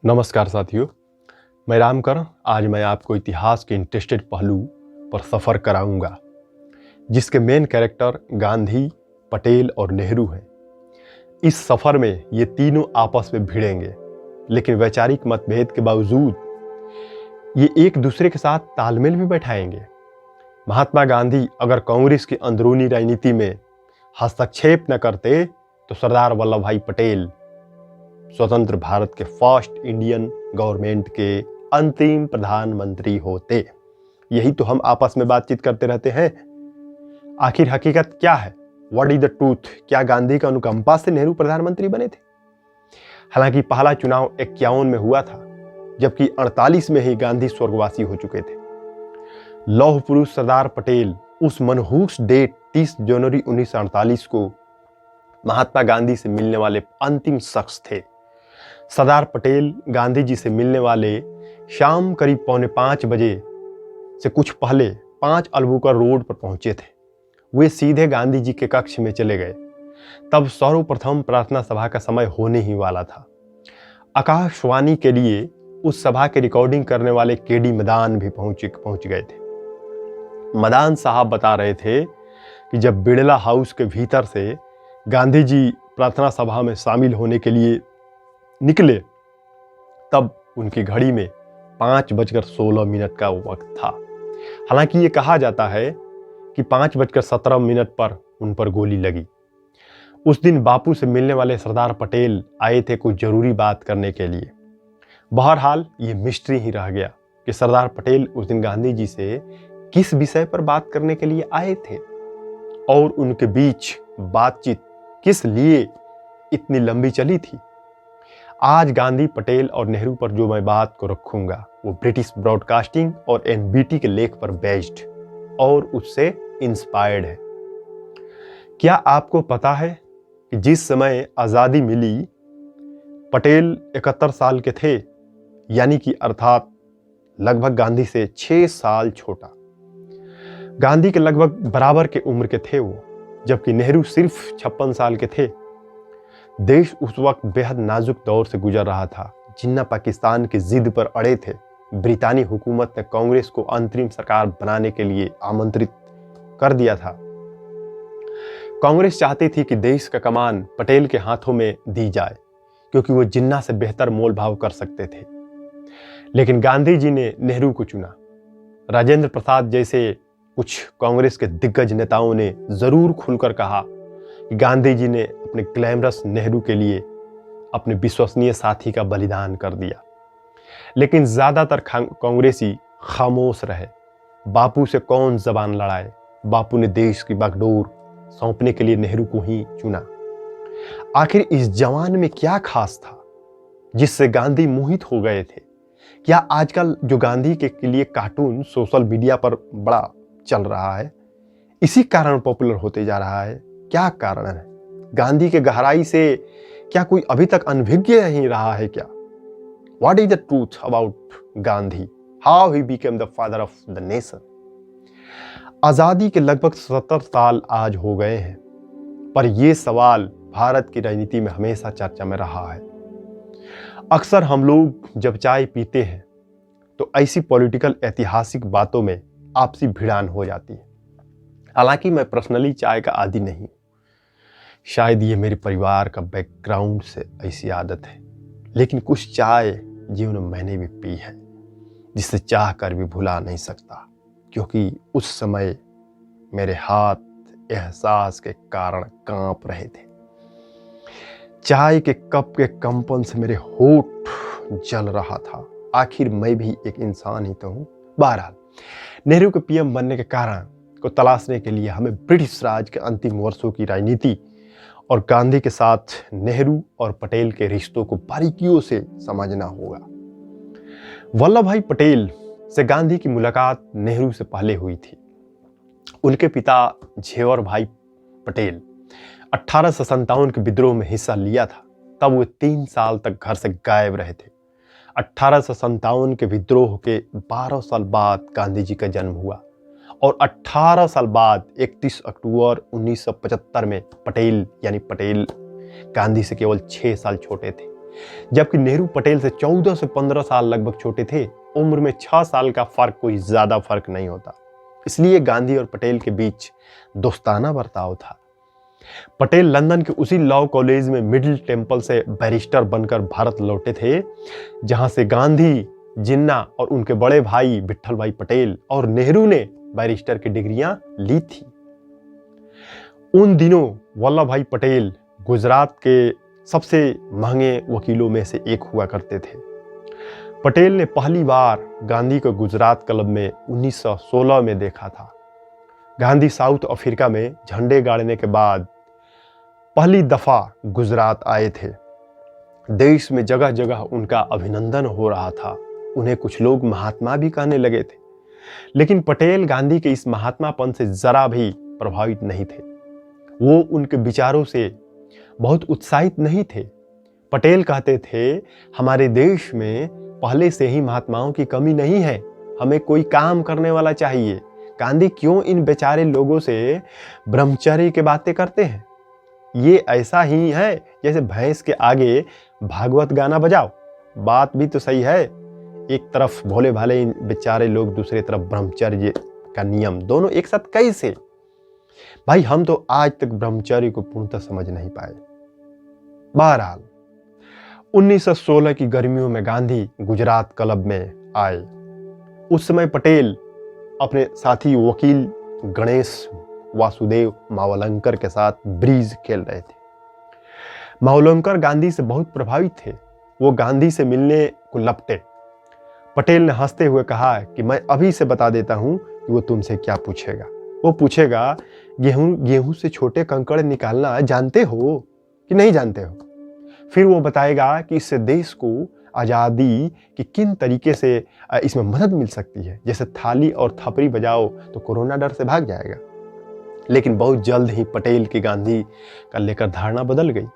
नमस्कार साथियों, मैं रामकरण। आज मैं आपको इतिहास के इंटरेस्टेड पहलू पर सफ़र कराऊंगा, जिसके मेन कैरेक्टर गांधी, पटेल और नेहरू हैं। इस सफ़र में ये तीनों आपस में भिड़ेंगे, लेकिन वैचारिक मतभेद के बावजूद ये एक दूसरे के साथ तालमेल भी बैठाएंगे। महात्मा गांधी अगर कांग्रेस की अंदरूनी राजनीति में हस्तक्षेप न करते तो सरदार वल्लभ भाई पटेल स्वतंत्र भारत के फर्स्ट इंडियन गवर्नमेंट के अंतिम प्रधानमंत्री होते। यही तो हम आपस में बातचीत करते रहते हैं। आखिर हकीकत क्या है? What is the truth? क्या गांधी का अनुकंपा से नेहरू प्रधानमंत्री बने थे? हालांकि पहला चुनाव 51 में हुआ था, जबकि 48 में ही गांधी स्वर्गवासी हो चुके थे। लौह पुरुष सरदार पटेल उस मनहूस डेट 30 जनवरी 1948 को महात्मा गांधी से मिलने वाले अंतिम शख्स थे। सरदार पटेल गांधी जी से मिलने वाले शाम करीब 4:45 बजे से कुछ पहले 5 अल्बुकर रोड पर पहुंचे थे। वे सीधे गांधी जी के कक्ष में चले गए। तब सर्वप्रथम प्रार्थना सभा का समय होने ही वाला था। आकाशवाणी के लिए उस सभा की रिकॉर्डिंग करने वाले केडी मदान भी पहुंच गए थे। मदान साहब बता रहे थे कि जब बिड़ला हाउस के भीतर से गांधी जी प्रार्थना सभा में शामिल होने के लिए निकले, तब उनकी घड़ी में 5:16 का वक्त था। हालांकि ये कहा जाता है कि 5:17 पर उन पर गोली लगी। उस दिन बापू से मिलने वाले सरदार पटेल आए थे कुछ जरूरी बात करने के लिए। बहरहाल ये मिस्ट्री ही रह गया कि सरदार पटेल उस दिन गांधी जी से किस विषय पर बात करने के लिए आए थे और उनके बीच बातचीत किस लिए इतनी लंबी चली थी। आज गांधी, पटेल और नेहरू पर जो मैं बात को रखूंगा वो ब्रिटिश ब्रॉडकास्टिंग और एनबीटी के लेख पर बेस्ड और उससे इंस्पायर्ड है। क्या आपको पता है कि जिस समय आज़ादी मिली पटेल 71 साल के थे, यानी कि अर्थात लगभग गांधी से 6 साल छोटा। गांधी के लगभग बराबर के उम्र के थे वो, जबकि नेहरू सिर्फ 56 साल के थे। देश उस वक्त बेहद नाजुक दौर से गुजर रहा था। जिन्ना पाकिस्तान की जिद पर अड़े थे। ब्रितानी हुकूमत ने कांग्रेस को अंतरिम सरकार बनाने के लिए आमंत्रित कर दिया था। कांग्रेस चाहती थी कि देश का कमान पटेल के हाथों में दी जाए, क्योंकि वो जिन्ना से बेहतर मोल भाव कर सकते थे। लेकिन गांधी जी ने नेहरू को चुना। राजेंद्र प्रसाद जैसे कुछ कांग्रेस के दिग्गज नेताओं ने जरूर खुलकर कहा कि गांधी जी ने अपने ग्लैमरस नेहरू के लिए अपने विश्वसनीय साथी का बलिदान कर दिया। लेकिन ज्यादातर कांग्रेसी खामोश रहे। बापू से कौन जबान लड़ाए? बापू ने देश की बागडोर सौंपने के लिए नेहरू को ही चुना। आखिर इस जवान में क्या खास था जिससे गांधी मोहित हो गए थे? क्या आजकल जो गांधी के लिए कार्टून सोशल मीडिया पर बड़ा चल रहा है, इसी कारण पॉपुलर होते जा रहा है? क्या कारण है? गांधी के गहराई से क्या कोई अभी तक अनभिज्ञ नहीं रहा है क्या? What is the truth about Gandhi? How he became the father of the nation? आजादी के लगभग 70 साल आज हो गए हैं, पर यह सवाल भारत की राजनीति में हमेशा चर्चा में रहा है। अक्सर हम लोग जब चाय पीते हैं तो ऐसी पॉलिटिकल ऐतिहासिक बातों में आपसी भिड़ान हो जाती है। हालांकि मैं पर्सनली चाय का आदी नहीं, शायद ये मेरे परिवार का बैकग्राउंड से ऐसी आदत है। लेकिन कुछ चाय जीवन में मैंने भी पी है जिसे चाह कर भी भुला नहीं सकता, क्योंकि उस समय मेरे हाथ एहसास के कारण कांप रहे थे। चाय के कप के कंपन से मेरे होठ जल रहा था। आखिर मैं भी एक इंसान ही तो हूँ। बहरहाल, नेहरू के पीएम बनने के कारण को तलाशने के लिए हमें ब्रिटिश राज के अंतिम वर्षों की राजनीति और गांधी के साथ नेहरू और पटेल के रिश्तों को बारीकियों से समझना होगा। वल्लभ भाई पटेल से गांधी की मुलाकात नेहरू से पहले हुई थी। उनके पिता झेवर भाई पटेल 1857 के विद्रोह में हिस्सा लिया था। तब वो 3 साल तक घर से गायब रहे थे। 1857 के विद्रोह के 12 साल बाद गांधी जी का जन्म हुआ और 18 साल बाद 31 अक्टूबर 1975 में पटेल गांधी से केवल 6 साल छोटे थे, जबकि नेहरू पटेल से 14 से 15 साल लगभग छोटे थे। उम्र में 6 साल का फर्क कोई ज्यादा फर्क नहीं होता, इसलिए गांधी और पटेल के बीच दोस्ताना बर्ताव था। पटेल लंदन के उसी लॉ कॉलेज में मिडिल टेम्पल से बैरिस्टर बनकर भारत लौटे थे, जहां से गांधी, जिन्ना और उनके बड़े भाई विट्ठल भाई पटेल और नेहरू ने बैरिस्टर की डिग्रियां ली थी। उन दिनों वल्लभ भाई पटेल गुजरात के सबसे महंगे वकीलों में से एक हुआ करते थे। पटेल ने पहली बार गांधी को गुजरात क्लब में 1916 में देखा था। गांधी साउथ अफ्रीका में झंडे गाड़ने के बाद पहली दफा गुजरात आए थे। देश में जगह जगह उनका अभिनंदन हो रहा था। उन्हें कुछ लोग महात्मा भी कहने लगे थे, लेकिन पटेल गांधी के इस महात्मापन से जरा भी प्रभावित नहीं थे। वो उनके विचारों से बहुत उत्साहित नहीं थे। पटेल कहते थे, हमारे देश में पहले से ही महात्माओं की कमी नहीं है, हमें कोई काम करने वाला चाहिए। गांधी क्यों इन बेचारे लोगों से ब्रह्मचर्य की बातें करते हैं? ये ऐसा ही है जैसे भैंस के आगे भागवत गाना बजाओ। बात भी तो सही है, एक तरफ भोले भाले बेचारे लोग, दूसरी तरफ ब्रह्मचर्य का नियम, दोनों एक साथ कैसे? भाई हम तो आज तक ब्रह्मचर्य को पूर्णतः समझ नहीं पाए। बहरहाल 1916 की गर्मियों में गांधी गुजरात क्लब में आए। उस समय पटेल अपने साथी वकील गणेश वासुदेव मावलंकर के साथ ब्रीज खेल रहे थे। मावलंकर गांधी से बहुत प्रभावित थे। वो गांधी से मिलने को लपटे। पटेल ने हंसते हुए कहा कि मैं अभी से बता देता हूं कि वो तुमसे क्या पूछेगा। वो पूछेगा, गेहूं से छोटे कंकड़ निकालना जानते हो कि नहीं जानते हो? फिर वो बताएगा कि इससे देश को आज़ादी की किन तरीके से इसमें मदद मिल सकती है। जैसे थाली और थपरी बजाओ तो कोरोना डर से भाग जाएगा। लेकिन बहुत जल्द ही पटेल की गांधी का लेकर धारणा बदल गई।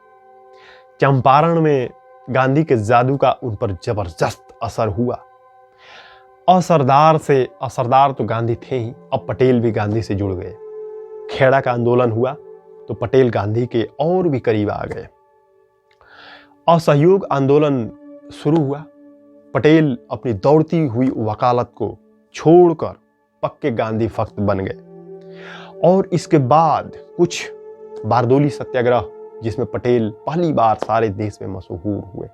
चंपारण में गांधी के जादू का उन पर जबरदस्त असर हुआ। असरदार तो गांधी थे ही, अब पटेल भी गांधी से जुड़ गए। खेड़ा का आंदोलन हुआ तो पटेल गांधी के और भी करीब आ गए। असहयोग आंदोलन शुरू हुआ। पटेल अपनी दौड़ती हुई वकालत को छोड़कर पक्के गांधी भक्त बन गए। और इसके बाद कुछ बारदोली सत्याग्रह, जिसमें पटेल पहली बार सारे देश में मशहूर हुए।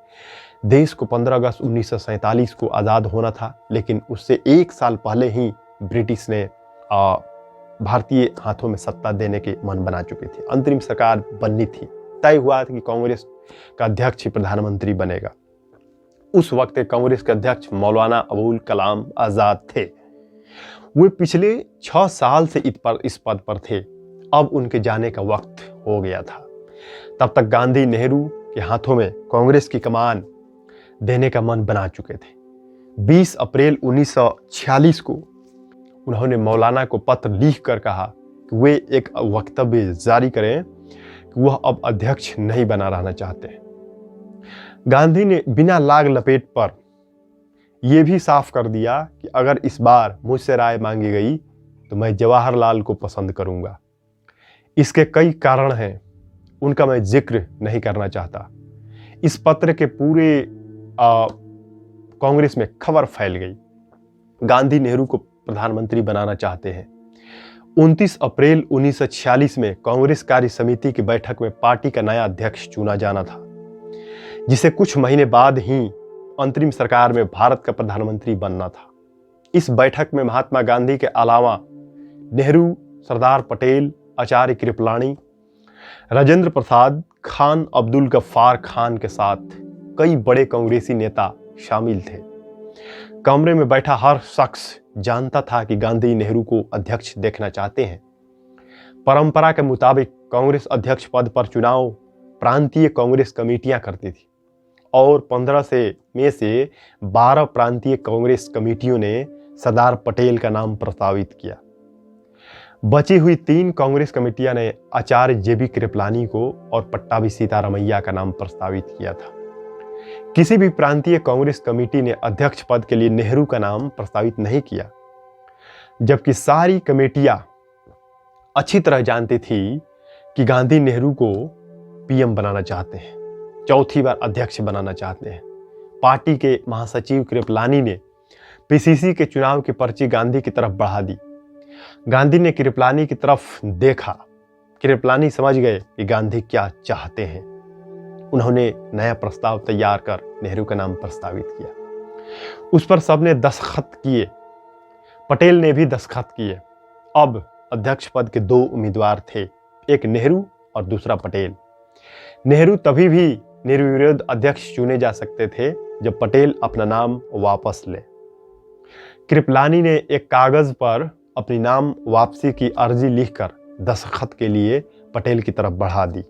देश को 15 अगस्त 1947 को आज़ाद होना था, लेकिन उससे एक साल पहले ही ब्रिटिश ने भारतीय हाथों में सत्ता देने के मन बना चुके थे। अंतरिम सरकार बननी थी। तय हुआ था कि कांग्रेस का अध्यक्ष ही प्रधानमंत्री बनेगा। उस वक्त कांग्रेस के अध्यक्ष मौलाना अबुल कलाम आजाद थे। वे पिछले 6 साल से इस पद पर थे। अब उनके जाने का वक्त हो गया था। तब तक गांधी नेहरू के हाथों में कांग्रेस की कमान देने का मन बना चुके थे। 20 अप्रैल 1946 को उन्होंने मौलाना को पत्र लिखकर कहा कि वे एक वक्तव्य जारी करें कि वह अब अध्यक्ष नहीं बना रहना चाहते। गांधी ने बिना लाग लपेट पर यह भी साफ कर दिया कि अगर इस बार मुझसे राय मांगी गई तो मैं जवाहरलाल को पसंद करूंगा। इसके कई कारण हैं, उनका मैं जिक्र नहीं करना चाहता। इस पत्र के पूरे कांग्रेस में खबर फैल गई। गांधी नेहरू को प्रधानमंत्री बनाना चाहते हैं। 29 अप्रैल 1946 में कांग्रेस कार्य समिति की बैठक में पार्टी का नया अध्यक्ष चुना जाना था, जिसे कुछ महीने बाद ही अंतरिम सरकार में भारत का प्रधानमंत्री बनना था। इस बैठक में महात्मा गांधी के अलावा नेहरू, सरदार पटेल, आचार्य कृपलानी, राजेंद्र प्रसाद, खान अब्दुल गफ्फार खान के साथ कई बड़े कांग्रेसी नेता शामिल थे। कमरे में बैठा हर शख्स जानता था कि गांधी नेहरू को अध्यक्ष देखना चाहते हैं। परंपरा के मुताबिक कांग्रेस अध्यक्ष पद पर चुनाव प्रांतीय कांग्रेस कमेटियां करती थी और 15 में से 12 प्रांतीय कांग्रेस कमेटियों ने सरदार पटेल का नाम प्रस्तावित किया। बची हुई 3 कांग्रेस कमेटियां ने आचार्य जेबी कृपलानी को और पट्टाभी सीतारामैया का नाम प्रस्तावित किया था। किसी भी प्रांतीय कांग्रेस कमेटी ने अध्यक्ष पद के लिए नेहरू का नाम प्रस्तावित नहीं किया, जबकि सारी कमेटियां अच्छी तरह जानती थी कि गांधी नेहरू को पीएम बनाना चाहते हैं। चौथी बार अध्यक्ष बनाना चाहते हैं। पार्टी के महासचिव कृपलानी ने पीसीसी के चुनाव की पर्ची गांधी की तरफ बढ़ा दी। गांधी ने कृपलानी की तरफ देखा। कृपलानी समझ गए कि गांधी क्या चाहते हैं। उन्होंने नया प्रस्ताव तैयार कर नेहरू का नाम प्रस्तावित किया। उस पर सबने दस्तखत किए। पटेल ने भी दस्तखत किए। अब अध्यक्ष पद के 2 उम्मीदवार थे, एक नेहरू और दूसरा पटेल। नेहरू तभी भी निर्विरोध अध्यक्ष चुने जा सकते थे जब पटेल अपना नाम वापस ले। कृपलानी ने एक कागज पर अपनी नाम वापसी की अर्जी लिखकर दस्तखत के लिए पटेल की तरफ बढ़ा दी।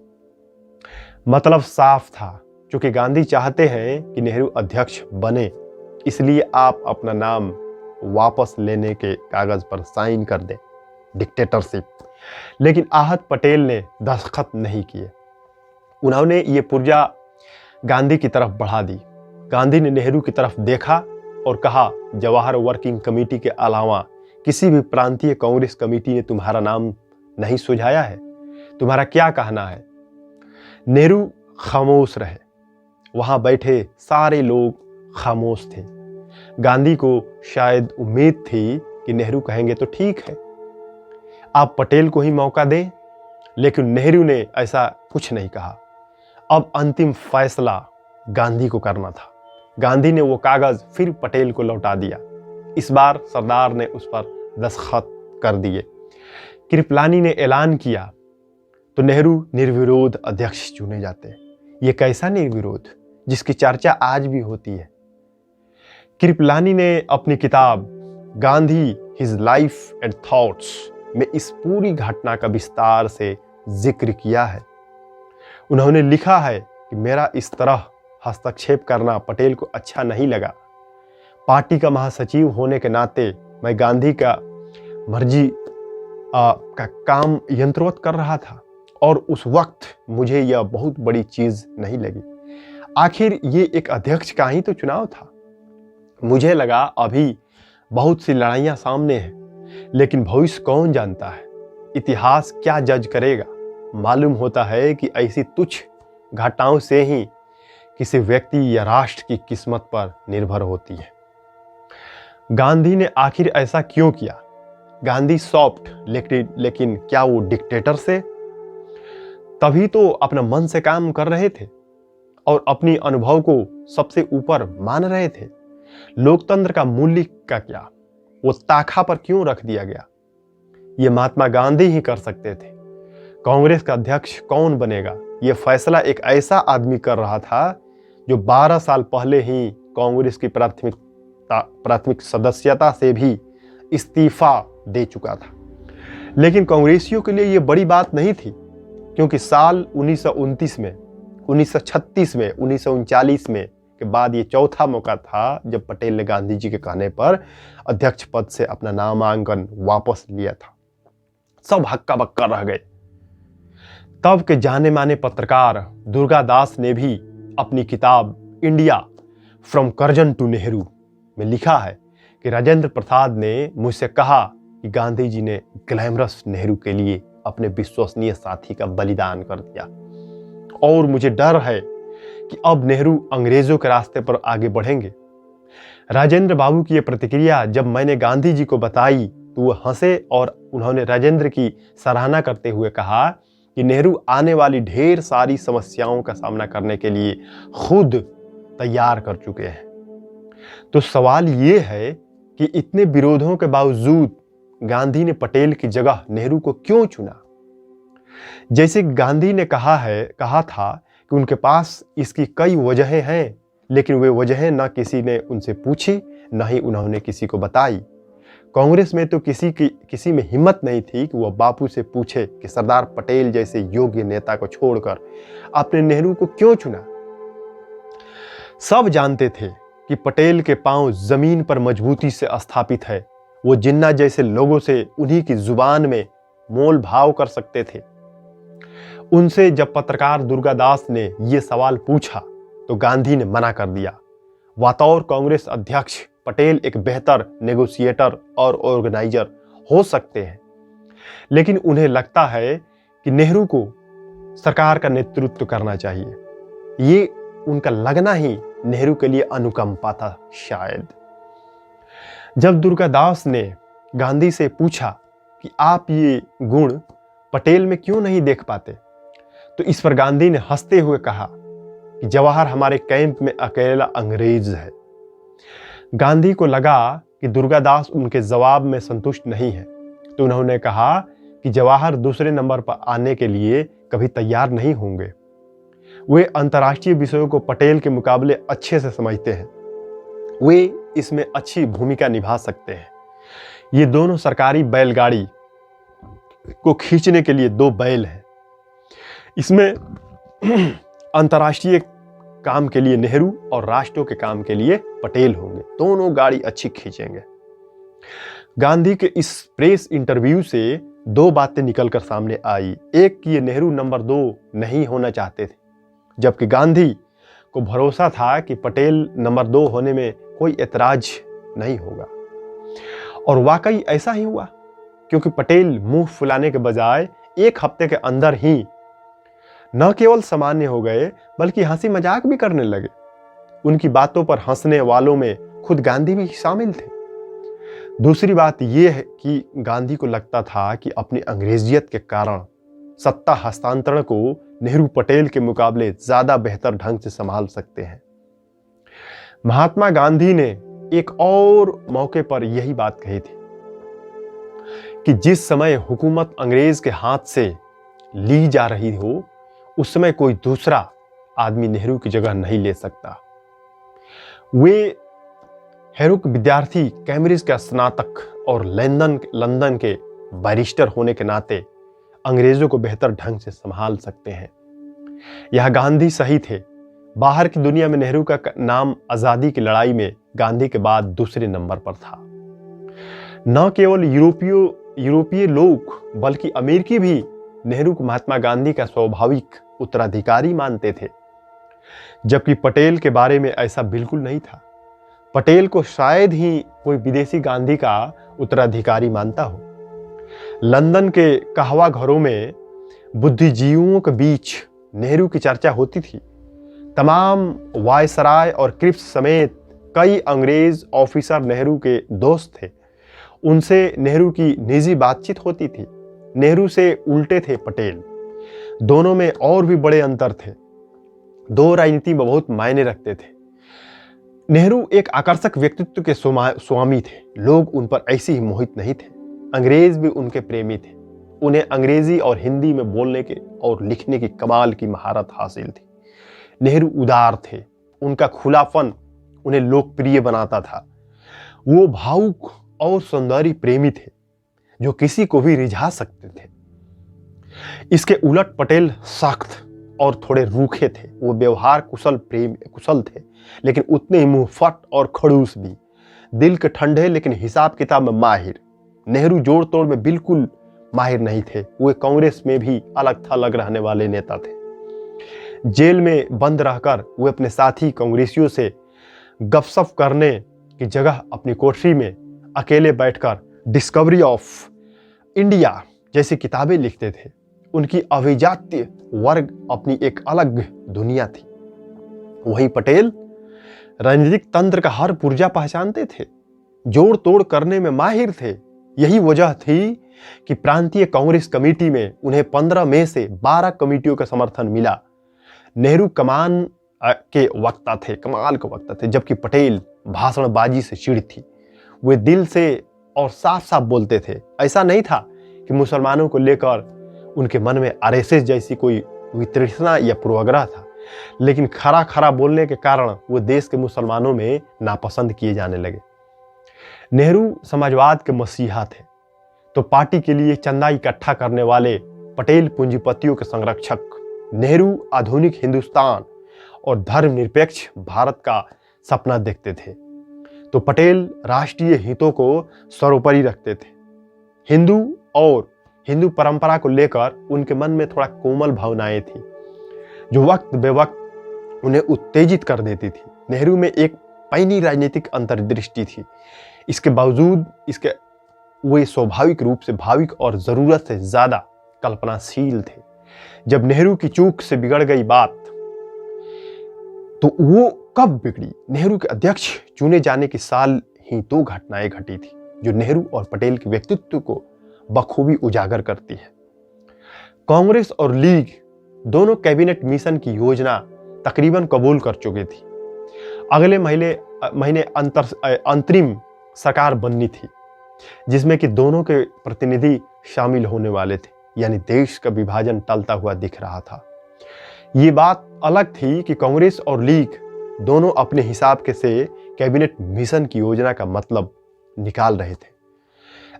मतलब साफ था, क्योंकि गांधी चाहते हैं कि नेहरू अध्यक्ष बने, इसलिए आप अपना नाम वापस लेने के कागज पर साइन कर दें, डिक्टेटरशिप। लेकिन आहत पटेल ने दस्तखत नहीं किए। उन्होंने ये पुर्जा गांधी की तरफ बढ़ा दी। गांधी ने नेहरू की तरफ देखा और कहा, जवाहर वर्किंग कमेटी के अलावा किसी भी प्रांतीय कांग्रेस कमेटी ने तुम्हारा नाम नहीं सुझाया है, तुम्हारा क्या कहना है? नेहरू खामोश रहे। वहां बैठे सारे लोग खामोश थे। गांधी को शायद उम्मीद थी कि नेहरू कहेंगे तो ठीक है, आप पटेल को ही मौका दें, लेकिन नेहरू ने ऐसा कुछ नहीं कहा। अब अंतिम फैसला गांधी को करना था। गांधी ने वो कागज फिर पटेल को लौटा दिया। इस बार सरदार ने उस पर दस्तखत कर दिए। कृपलानी ने ऐलान किया तो नेहरू निर्विरोध अध्यक्ष चुने जाते। ये कैसा निर्विरोध जिसकी चर्चा आज भी होती है। कृपलानी ने अपनी किताब Gandhi his life and thoughts में इस पूरी घटना का विस्तार से जिक्र किया है। उन्होंने लिखा है कि मेरा इस तरह हस्तक्षेप करना पटेल को अच्छा नहीं लगा। पार्टी का महासचिव होने के नाते मैं गांधी का मर्जी का काम यंत्रवत कर रहा था और उस वक्त मुझे यह बहुत बड़ी चीज नहीं लगी। आखिर ये एक अध्यक्ष का ही तो चुनाव था। मुझे लगा अभी बहुत सी लड़ाइयां सामने हैं, लेकिन भविष्य कौन जानता है, इतिहास क्या जज करेगा। मालूम होता है कि ऐसी तुच्छ घटनाओं से ही किसी व्यक्ति या राष्ट्र की किस्मत पर निर्भर होती है। गांधी ने आखिर ऐसा क्यों किया? गांधी सॉफ्ट लेकिन क्या वो डिक्टेटर से? तभी तो अपना मन से काम कर रहे थे और अपनी अनुभव को सबसे ऊपर मान रहे थे। लोकतंत्र का मूल्य का क्या, वो ताखा पर क्यों रख दिया गया? ये महात्मा गांधी ही कर सकते थे। कांग्रेस का अध्यक्ष कौन बनेगा, यह फैसला एक ऐसा आदमी कर रहा था जो 12 साल पहले ही कांग्रेस की प्राथमिक सदस्यता से भी इस्तीफा दे चुका था। लेकिन कांग्रेसियों के लिए यह बड़ी बात नहीं थी, क्योंकि साल 1929 में, 1936 में, 1939 में के बाद ये चौथा मौका था जब पटेल ने गांधी जी के कहने पर अध्यक्ष पद से अपना नामांकन वापस लिया था। सब हक्का बक्का रह गए। तब के जाने माने पत्रकार दुर्गा दास ने भी अपनी किताब India from Curzon to Nehru में लिखा है कि राजेंद्र प्रसाद ने मुझसे कहा कि गांधी जी ने ग्लैमरस नेहरू के लिए अपने विश्वसनीय साथी का बलिदान कर दिया और मुझे डर है कि अब नेहरू अंग्रेजों के रास्ते पर आगे बढ़ेंगे। राजेंद्र बाबू की यह प्रतिक्रिया जब मैंने गांधी जी को बताई तो वो हंसे और उन्होंने राजेंद्र की सराहना करते हुए कहा कि नेहरू आने वाली ढेर सारी समस्याओं का सामना करने के लिए खुद तैयार कर चुके हैं। तो सवाल ये है कि इतने विरोधों के बावजूद गांधी ने पटेल की जगह नेहरू को क्यों चुना? जैसे गांधी ने कहा था कि उनके पास इसकी कई वजहें हैं, लेकिन वे वजहें न किसी ने उनसे पूछी, न ही उन्होंने किसी को बताई। कांग्रेस में तो किसी में हिम्मत नहीं थी कि वह बापू से पूछे कि सरदार पटेल जैसे योग्य नेता को छोड़कर आपने नेहरू को क्यों चुना। सब जानते थे कि पटेल के पांव जमीन पर मजबूती से स्थापित है। वो जिन्ना जैसे लोगों से उन्हीं की जुबान में मोल भाव कर सकते थे। उनसे जब पत्रकार दुर्गा दास ने यह सवाल पूछा तो गांधी ने मना कर दिया। बतौर कांग्रेस अध्यक्ष पटेल एक बेहतर नेगोशिएटर और ऑर्गेनाइजर हो सकते हैं, लेकिन उन्हें लगता है कि नेहरू को सरकार का नेतृत्व करना चाहिए। ये उनका लगना ही नेहरू के लिए अनुकंपा था शायद। जब दुर्गादास ने गांधी से पूछा कि आप ये गुण पटेल में क्यों नहीं देख पाते, तो इस पर गांधी ने हंसते हुए कहा कि जवाहर हमारे कैंप में अकेला अंग्रेज है। गांधी को लगा कि दुर्गादास उनके जवाब में संतुष्ट नहीं है, तो उन्होंने कहा कि जवाहर दूसरे नंबर पर आने के लिए कभी तैयार नहीं होंगे। वे अंतर्राष्ट्रीय विषयों को पटेल के मुकाबले अच्छे से समझते हैं, वे इसमें अच्छी भूमिका निभा सकते हैं। ये दोनों सरकारी बैलगाड़ी को खींचने के लिए दो बैल हैं। इसमें अंतर्राष्ट्रीय काम के लिए नेहरू और राष्ट्रों के काम के लिए पटेल होंगे, दोनों गाड़ी अच्छी खींचेंगे। गांधी के इस प्रेस इंटरव्यू से दो बातें निकलकर सामने आई। एक कि ये नेहरू नंबर 2 नहीं होना चाहते थे, जबकि गांधी को भरोसा था कि पटेल नंबर 2 होने में कोई ऐतराज नहीं होगा। और वाकई ऐसा ही हुआ, क्योंकि पटेल मुंह फुलाने के बजाय एक हफ्ते के अंदर ही न केवल सामान्य हो गए बल्कि हंसी मजाक भी करने लगे। उनकी बातों पर हंसने वालों में खुद गांधी भी शामिल थे। दूसरी बात यह है कि गांधी को लगता था कि अपनी अंग्रेजियत के कारण सत्ता हस्तांतरण को नेहरू पटेल के मुकाबले ज्यादा बेहतर ढंग से संभाल सकते हैं। महात्मा गांधी ने एक और मौके पर यही बात कही थी कि जिस समय हुकूमत अंग्रेज के हाथ से ली जा रही हो, उस समय कोई दूसरा आदमी नेहरू की जगह नहीं ले सकता। वे हेरुक विद्यार्थी, कैम्ब्रिज का स्नातक और लंदन के बैरिस्टर होने के नाते अंग्रेजों को बेहतर ढंग से संभाल सकते हैं। यह गांधी सही थे। बाहर की दुनिया में नेहरू का नाम आजादी की लड़ाई में गांधी के बाद दूसरे नंबर पर था। न केवल यूरोपीय लोग बल्कि अमेरिकी भी नेहरू को महात्मा गांधी का स्वाभाविक उत्तराधिकारी मानते थे, जबकि पटेल के बारे में ऐसा बिल्कुल नहीं था। पटेल को शायद ही कोई विदेशी गांधी का उत्तराधिकारी मानता हो। लंदन के कहवा घरों में बुद्धिजीवियों के बीच नेहरू की चर्चा होती थी। तमाम वायसराय और क्रिप्स समेत कई अंग्रेज ऑफिसर नेहरू के दोस्त थे। उनसे नेहरू की निजी बातचीत होती थी। नेहरू से उल्टे थे पटेल। दोनों में और भी बड़े अंतर थे। दो राजनीति में बहुत मायने रखते थे। नेहरू एक आकर्षक व्यक्तित्व के स्वामी थे। लोग उन पर ऐसे ही मोहित नहीं थे। अंग्रेज भी उनके प्रेमी थे। उन्हें अंग्रेजी और हिंदी में बोलने के और लिखने की कमाल की महारत हासिल थी। नेहरू उदार थे। उनका खुलापन उन्हें लोकप्रिय बनाता था। वो भावुक और सौंदर्य प्रेमी थे जो किसी को भी रिझा सकते थे। इसके उलट पटेल सख्त और थोड़े रूखे थे। वो व्यवहार कुशल थे, लेकिन उतने ही मुंहफट और खड़ूस भी। दिल के ठंडे लेकिन हिसाब किताब में माहिर। नेहरू जोड़ तोड़ में बिल्कुल माहिर नहीं थे। वे कांग्रेस में भी अलग थलग रहने वाले नेता थे। जेल में बंद रहकर वे अपने साथी कांग्रेसियों से गपशप करने की जगह अपनी कोठरी में अकेले बैठकर डिस्कवरी ऑफ इंडिया जैसी किताबें लिखते थे। उनकी अभिजात्य वर्ग अपनी एक अलग दुनिया थी। वहीं पटेल राजनीतिक तंत्र का हर पुर्जा पहचानते थे, जोड़ तोड़ करने में माहिर थे। यही वजह थी कि प्रांतीय कांग्रेस कमेटी में उन्हें 15 में से 12 कमेटियों का समर्थन मिला। नेहरू कमान के वक्ता थे, कमाल के वक्ता थे, जबकि पटेल भाषणबाजी से चिढ़ थी। वे दिल से और साफ साफ बोलते थे। ऐसा नहीं था कि मुसलमानों को लेकर उनके मन में आरएसएस जैसी कोई वितृष्णा या पूर्वाग्रह था, लेकिन खरा खरा बोलने के कारण वो देश के मुसलमानों में नापसंद किए जाने लगे। नेहरू समाजवाद के मसीहा थे, तो पार्टी के लिए चंदा इकट्ठा करने वाले पटेल पूंजीपतियों के संरक्षक। नेहरू आधुनिक हिंदुस्तान और धर्मनिरपेक्ष भारत का सपना देखते थे, तो पटेल राष्ट्रीय हितों को सर्वोपरि रखते थे। हिंदू और हिंदू परंपरा को लेकर उनके मन में थोड़ा कोमल भावनाएं थी, जो वक्त बेवक्त उन्हें उत्तेजित कर देती थी। नेहरू में एक पैनी राजनीतिक अंतर्दृष्टि थी। इसके बावजूद वे स्वाभाविक रूप से भाविक और जरूरत से ज्यादा कल्पनाशील थे। जब नेहरू की चूक से बिगड़ गई बात तो वो कब बिगड़ी? नेहरू के अध्यक्ष चुने जाने के साल ही दो घटनाएं घटी थी जो नेहरू और पटेल के व्यक्तित्व को बखूबी उजागर करती है। कांग्रेस और लीग दोनों कैबिनेट मिशन की योजना तकरीबन कबूल कर चुकी थी। अगले महीने अंतरिम सरकार बननी थी जिसमें कि दोनों के प्रतिनिधि शामिल होने वाले थे, यानी देश का विभाजन टलता हुआ दिख रहा था। ये बात अलग थी कि कांग्रेस और लीग दोनों अपने हिसाब के से कैबिनेट मिशन की योजना का मतलब निकाल रहे थे।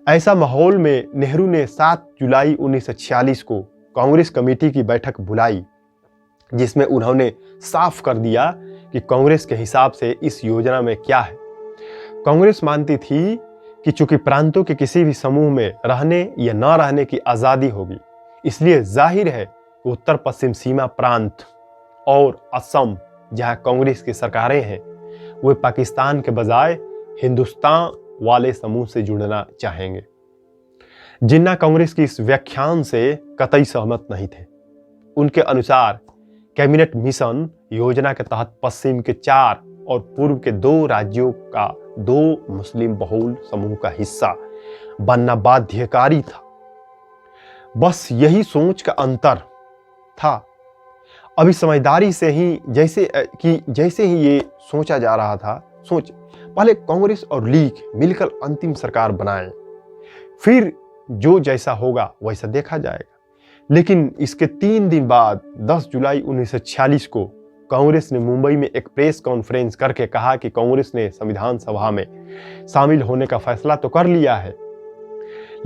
ऐसा माहौल में नेहरू ने 7 जुलाई 1946 को कांग्रेस कमेटी की बैठक बुलाई जिसमें उन्होंने साफ कर दिया कि कांग्रेस के हिसाब से इस योजना में क्या है। कांग्रेस मानती थी कि चूंकि प्रांतों के किसी भी समूह में रहने या न रहने की आज़ादी होगी, इसलिए जाहिर है कि उत्तर पश्चिम सीमा प्रांत और असम जहां कांग्रेस की सरकारें हैं वे पाकिस्तान के बजाय हिंदुस्तान वाले समूह से जुड़ना चाहेंगे। जिन्ना कांग्रेस की इस व्याख्यान से कतई सहमत नहीं थे। उनके अनुसार कैबिनेट मिशन योजना के तहत पश्चिम के 4 और पूर्व के 2 राज्यों का 2 मुस्लिम बहुल समूह का हिस्सा बनना बाध्यकारी था। बस यही सोच का अंतर था। अभी समझदारी से ही जैसे ही ये सोचा जा रहा था, पहले कांग्रेस और लीग मिलकर अंतिम सरकार बनाए, फिर जो जैसा होगा वैसा देखा जाएगा। लेकिन इसके 3 दिन बाद 10 जुलाई 1946 को कांग्रेस ने मुंबई में एक प्रेस कॉन्फ्रेंस करके कहा कि कांग्रेस ने संविधान सभा में शामिल होने का फैसला तो कर लिया है,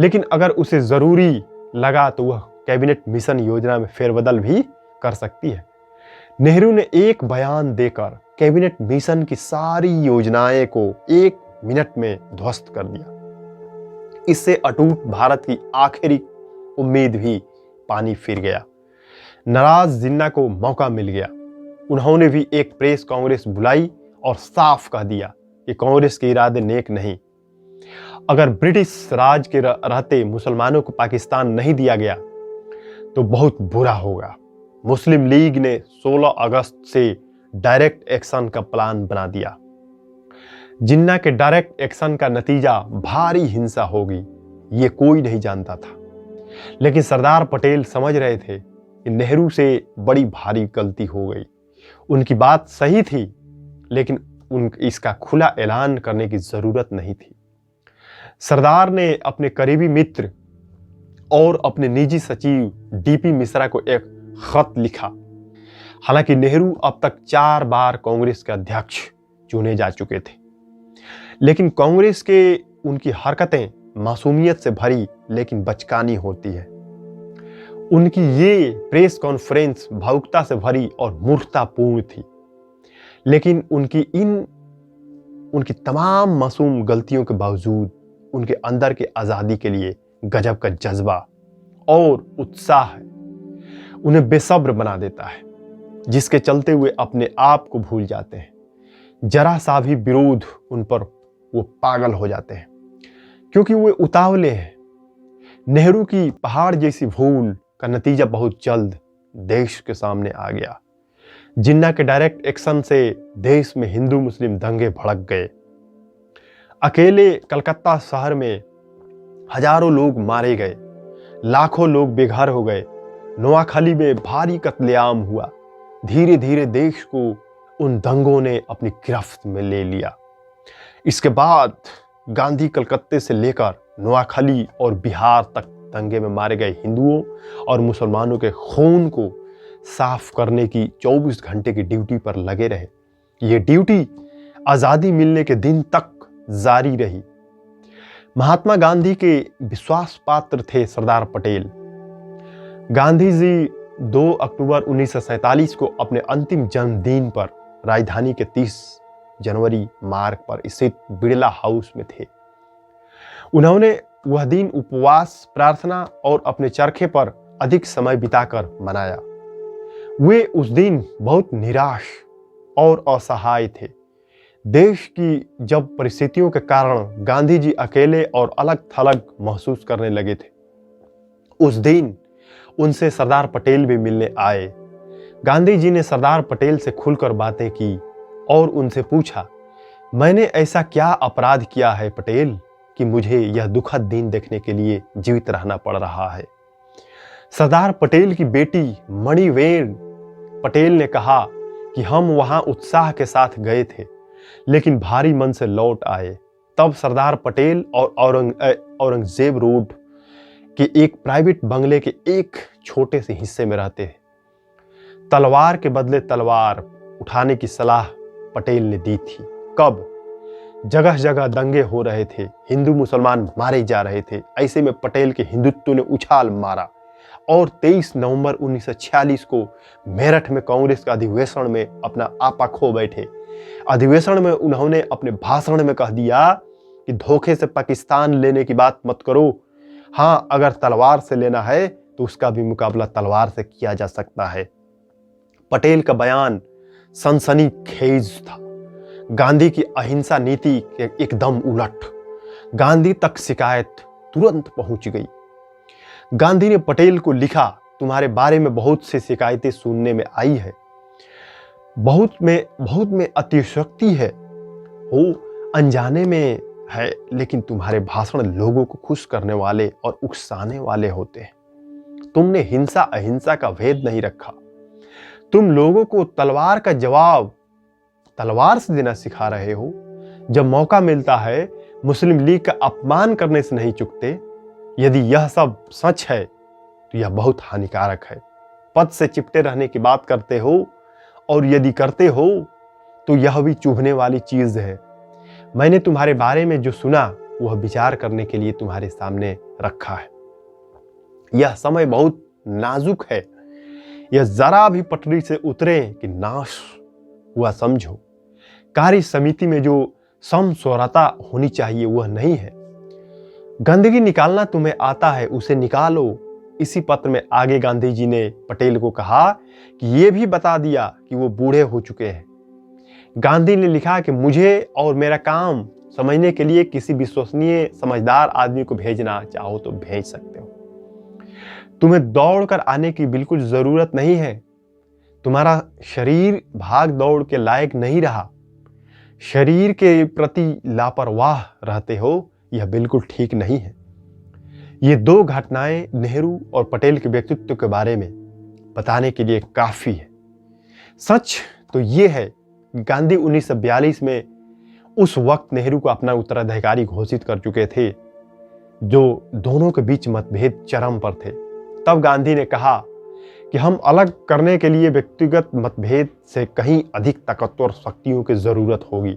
लेकिन अगर उसे जरूरी लगा तो वह कैबिनेट मिशन योजना में फेरबदल भी कर सकती है। नेहरू ने एक बयान देकर कैबिनेट मिशन की सारी योजनाएं को 1 मिनट में ध्वस्त कर दिया। इससे अटूट भारत की आखिरी उम्मीद भी पानी फिर गया। नाराज जिन्ना को मौका मिल गया। उन्होंने भी एक प्रेस कांग्रेस बुलाई और साफ कह दिया कि कांग्रेस के इरादे नेक नहीं। अगर ब्रिटिश राज के रहते मुसलमानों को पाकिस्तान नहीं दिया गया तो बहुत बुरा होगा। मुस्लिम लीग ने 16 अगस्त से डायरेक्ट एक्शन का प्लान बना दिया। जिन्ना के डायरेक्ट एक्शन का नतीजा भारी हिंसा होगी, ये कोई नहीं जानता था। लेकिन सरदार पटेल समझ रहे थे कि नेहरू से बड़ी भारी गलती हो गई। उनकी बात सही थी, लेकिन इसका खुला ऐलान करने की जरूरत नहीं थी। सरदार ने अपने करीबी मित्र और अपने निजी सचिव डीपी मिश्रा को एक खत लिखा। हालांकि नेहरू अब तक 4 बार कांग्रेस के अध्यक्ष चुने जा चुके थे, लेकिन कांग्रेस के उनकी हरकतें मासूमियत से भरी लेकिन बचकानी होती है। उनकी ये प्रेस कॉन्फ्रेंस भावुकता से भरी और मूर्खतापूर्ण थी, लेकिन उनकी तमाम मासूम गलतियों के बावजूद उनके अंदर के आज़ादी के लिए गजब का जज्बा और उत्साह है। उन्हें बेसब्र बना देता है, जिसके चलते हुए अपने आप को भूल जाते हैं। जरा सा भी विरोध उन पर वो पागल हो जाते हैं, क्योंकि वो उतावले हैं। नेहरू की पहाड़ जैसी भूल का नतीजा बहुत जल्द देश के सामने आ गया। जिन्ना के डायरेक्ट एक्शन से देश में हिंदू मुस्लिम दंगे भड़क गए। अकेले कलकत्ता शहर में हजारों लोग मारे गए, लाखों लोग बेघर हो गए। नोआखाली में भारी कत्लेआम हुआ। धीरे धीरे देश को उन दंगों ने अपनी गिरफ्त में ले लिया। इसके बाद गांधी कलकत्ते से लेकर नोआखाली और बिहार तक दंगे में मारे गए हिंदुओं और मुसलमानों के खून को साफ करने की 24 घंटे की ड्यूटी पर लगे रहे। ये ड्यूटी आज़ादी मिलने के दिन तक जारी रही। महात्मा गांधी के विश्वास पात्र थे सरदार पटेल। गांधी जी 2 अक्टूबर 1947 को अपने अंतिम जन्मदिन पर राजधानी के 30 जनवरी मार्ग पर स्थित बिड़ला हाउस में थे। उन्होंने वह दिन उपवास, प्रार्थना और अपने चरखे पर अधिक समय बिताकर मनाया। वे उस दिन बहुत निराश और असहाय थे। देश की जब परिस्थितियों के कारण गांधी जी अकेले और अलग थलग महसूस करने लगे थे, उस दिन उनसे सरदार पटेल भी मिलने आए। गांधी जी ने सरदार पटेल से खुलकर बातें की और उनसे पूछा, मैंने ऐसा क्या अपराध किया है पटेल कि मुझे यह दुखद दिन देखने के लिए जीवित रहना पड़ रहा है। सरदार पटेल की बेटी मणिवेण पटेल ने कहा कि हम वहां उत्साह के साथ गए थे, लेकिन भारी मन से लौट आए। तब सरदार पटेल और औरंगजेब रोड के एक प्राइवेट बंगले के एक छोटे से हिस्से में रहते थे। तलवार के बदले तलवार उठाने की सलाह पटेल ने दी थी। कब? जगह जगह दंगे हो रहे थे, हिंदू मुसलमान मारे जा रहे थे। ऐसे में पटेल के हिंदुत्व ने उछाल मारा और 23 नवंबर 1946 को मेरठ में कांग्रेस के अधिवेशन में अपना आपा खो बैठे। अधिवेशन में उन्होंने अपने भाषण में कह दिया कि धोखे से पाकिस्तान लेने की बात मत करो। हाँ, अगर तलवार से लेना है तो उसका भी मुकाबला तलवार से किया जा सकता है। पटेल का बयान सनसनीखेज था। गांधी की अहिंसा नीति के एकदम उलट। गांधी तक शिकायत तुरंत पहुंच गई। गांधी ने पटेल को लिखा, तुम्हारे बारे में बहुत सी शिकायतें सुनने में आई है, बहुत में अतिशयोक्ति है, हो अनजाने में है, लेकिन तुम्हारे भाषण लोगों को खुश करने वाले और उकसाने वाले होते हैं। तुमने हिंसा अहिंसा का भेद नहीं रखा। तुम लोगों को तलवार का जवाब तलवार से देना सिखा रहे हो। जब मौका मिलता है मुस्लिम लीग का अपमान करने से नहीं चूकते। यदि यह सब सच है तो यह बहुत हानिकारक है। पद से चिपटे रहने की बात करते हो, और यदि करते हो तो यह भी चुभने वाली चीज है। मैंने तुम्हारे बारे में जो सुना वह विचार करने के लिए तुम्हारे सामने रखा है। यह समय बहुत नाजुक है। यह जरा भी पटरी से उतरे कि नाश हुआ समझो। कार्य समिति में जो समस्वरता होनी चाहिए वह नहीं है। गंदगी निकालना तुम्हें आता है, उसे निकालो। इसी पत्र में आगे गांधी जी ने पटेल को कहा कि यह भी बता दिया कि वो बूढ़े हो चुके हैं। गांधी ने लिखा कि मुझे और मेरा काम समझने के लिए किसी विश्वसनीय समझदार आदमी को भेजना चाहो तो भेज सकते हो। तुम्हें दौड़ कर आने की बिल्कुल जरूरत नहीं है। तुम्हारा शरीर भाग दौड़ के लायक नहीं रहा। शरीर के प्रति लापरवाह रहते हो, यह बिल्कुल ठीक नहीं है। ये दो घटनाएं नेहरू और पटेल के व्यक्तित्व के बारे में बताने के लिए काफी है। सच तो ये है कि गांधी 1942 में उस वक्त नेहरू को अपना उत्तराधिकारी घोषित कर चुके थे, जो दोनों के बीच मतभेद चरम पर थे। तब गांधी ने कहा कि हम अलग करने के लिए व्यक्तिगत मतभेद से कहीं अधिक ताकतवर शक्तियों की जरूरत होगी।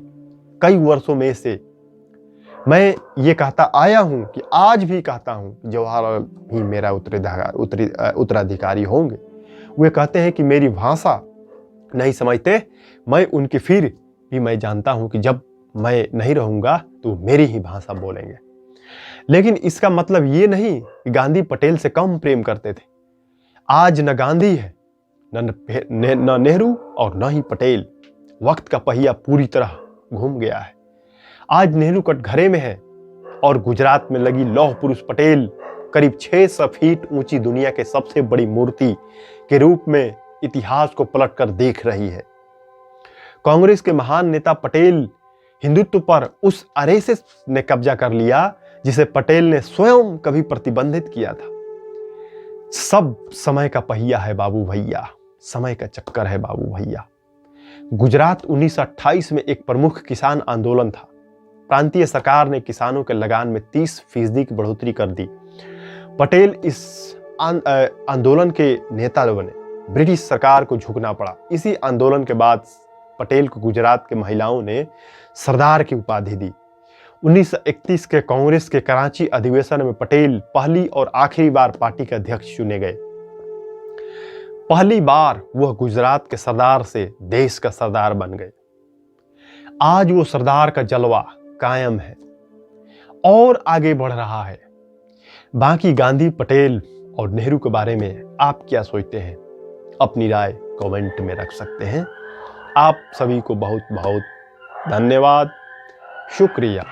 कई वर्षों में से मैं ये कहता आया हूं कि आज भी कहता हूं कि जवाहरलाल ही मेरा उत्तराधिकारी होंगे। वे कहते हैं कि मेरी भाषा नहीं समझते, मैं उनकी, फिर भी मैं जानता हूं कि जब मैं नहीं रहूंगा तो मेरी ही भाषा बोलेंगे। लेकिन इसका मतलब ये नहीं कि गांधी पटेल से कम प्रेम करते थे। आज न गांधी है, न नेहरू और न ही पटेल। वक्त का पहिया पूरी तरह घूम गया है। आज नेहरू कटघरे में है और गुजरात में लगी लौह पुरुष पटेल करीब 600 फीट ऊंची दुनिया के सबसे बड़ी मूर्ति के रूप में इतिहास को पलटकर देख रही है। कांग्रेस के महान नेता पटेल हिंदुत्व पर उस आरएसएस ने कब्जा कर लिया जिसे पटेल ने स्वयं कभी प्रतिबंधित किया था। सब समय का पहिया है बाबू भैया, समय का चक्कर है बाबू भैया। गुजरात 1928 में एक प्रमुख किसान आंदोलन था। प्रांतीय सरकार ने किसानों के लगान में 30% की बढ़ोतरी कर दी। पटेल इस आंदोलन के नेता बने। ब्रिटिश सरकार को झुकना पड़ा। इसी आंदोलन के बाद पटेल को गुजरात के महिलाओं ने सरदार की उपाधि दी। 1931 के कांग्रेस के कराची अधिवेशन में पटेल पहली और आखिरी बार पार्टी के अध्यक्ष चुने गए। पहली बार वह गुजरात के सरदार से देश का सरदार बन गए। आज वो सरदार का जलवा कायम है और आगे बढ़ रहा है। बाकी गांधी, पटेल और नेहरू के बारे में आप क्या सोचते हैं? अपनी राय कमेंट में रख सकते हैं। आप सभी को बहुत बहुत धन्यवाद, शुक्रिया।